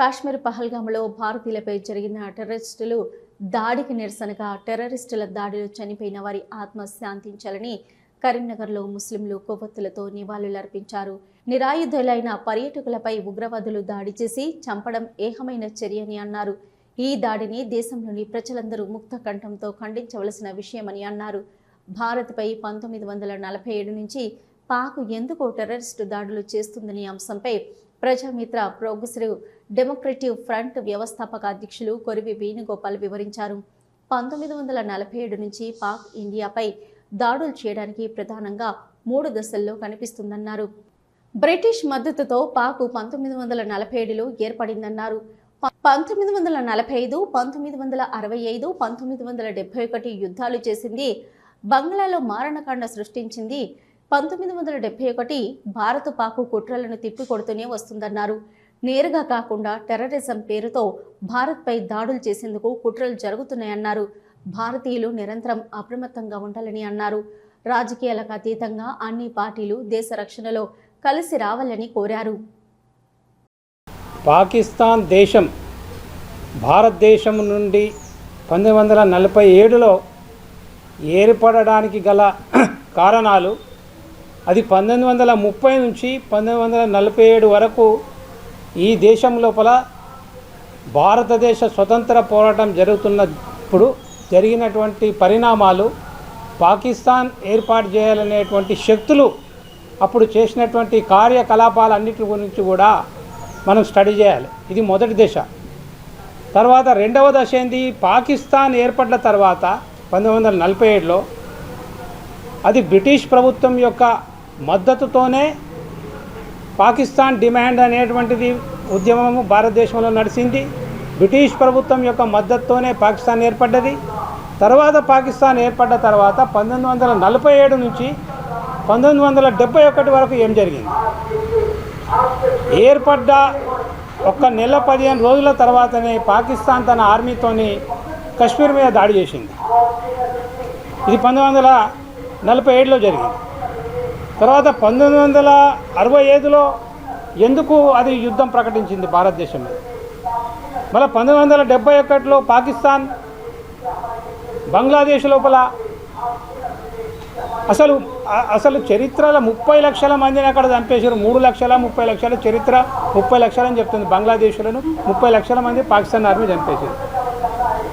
కాశ్మీర్ పహల్గామ్లో భారతీయులపై జరిగిన టెర్రరిస్టులు దాడికి నిరసనగా టెర్రరిస్టుల దాడిలో చనిపోయిన వారి ఆత్మ శాంతించాలని కరీంనగర్లో ముస్లింలు కొవ్వొత్తులతో నివాళులర్పించారు. నిరాయుధులైన పర్యాటకులపై ఉగ్రవాదులు దాడి చేసి చంపడం ఏహమైన చర్యని అన్నారు. ఈ దాడిని దేశంలోని ప్రజలందరూ ముక్త కంఠంతో ఖండించవలసిన విషయమని అన్నారు. భారత్పై 1947 నుంచి పాక్ ఎందుకు టెర్రరిస్టు దాడులు చేస్తుందనే అంశంపై ప్రజామిత్ర ప్రోగ్రెసివ్ డెమోక్రటిక్ ఫ్రంట్ వ్యవస్థాపక అధ్యక్షులు కొరివి వేణుగోపాల్ వివరించారు. 1947 నుంచి పాక్ ఇండియాపై దాడులు చేయడానికి ప్రధానంగా 3 దశల్లో కనిపిస్తుందన్నారు. బ్రిటిష్ మద్దతుతో పాక్ 1947లో ఏర్పడిందన్నారు. 1945, 1965, 1971 యుద్ధాలు చేసింది. బంగ్లాలో మారణకాండ సృష్టించింది. 1971 భారత పాకు కుట్రలను తిప్పికొడుతూనే వస్తుందన్నారు. నేరుగా కాకుండా టెర్రరిజం పేరుతో భారత్పై దాడులు చేసేందుకు కుట్రలు జరుగుతున్నాయన్నారు. భారతీయులు నిరంతరం అప్రమత్తంగా ఉండాలని అన్నారు. రాజకీయాలకు అతీతంగా అన్ని పార్టీలు దేశ రక్షణలో కలిసి రావాలని కోరారు. పాకిస్తాన్ దేశం భారతదేశం నుండి 1947లో ఏర్పడడానికి గల కారణాలు, అది 1930 నుంచి 1947 వరకు ఈ దేశం లోపల భారతదేశ స్వతంత్ర పోరాటం జరుగుతున్నప్పుడు జరిగినటువంటి పరిణామాలు, పాకిస్తాన్ ఏర్పాటు చేయాలనేటువంటి శక్తులు అప్పుడు చేసినటువంటి కార్యకలాపాలన్నిటి గురించి కూడా మనం స్టడీ చేయాలి. ఇది మొదటి దశ. తర్వాత రెండవ దశ ఏంది? పాకిస్తాన్ ఏర్పడిన తర్వాత 1947లో అది బ్రిటిష్ ప్రభుత్వం యొక్క మద్దతుతోనే పాకిస్తాన్ డిమాండ్ అనేటువంటిది ఉద్యమము భారతదేశంలో నడిచింది. బ్రిటిష్ ప్రభుత్వం యొక్క మద్దతుతోనే పాకిస్తాన్ ఏర్పడ్డది. తర్వాత పాకిస్తాన్ ఏర్పడ్డ తర్వాత 1947 నుంచి 1971 వరకు ఏం జరిగింది? ఏర్పడ్డ ఒక నెల 15 రోజుల తర్వాతనే పాకిస్తాన్ తన ఆర్మీతోని కశ్మీర్ మీద దాడి చేసింది. ఇది 1947లో జరిగింది. తర్వాత 1965లో ఎందుకు అది యుద్ధం ప్రకటించింది భారతదేశం మీద. మళ్ళీ 1971లో పాకిస్తాన్ బంగ్లాదేశ్ లోపల అసలు చరిత్రలో 30 లక్షల మందిని అక్కడ చంపేశారు. 3,30,30,000 చరిత్ర 30 లక్షలు అని చెప్తుంది. బంగ్లాదేశ్లను 30 లక్షల మంది పాకిస్తాన్ ఆర్మీ చంపేశారు.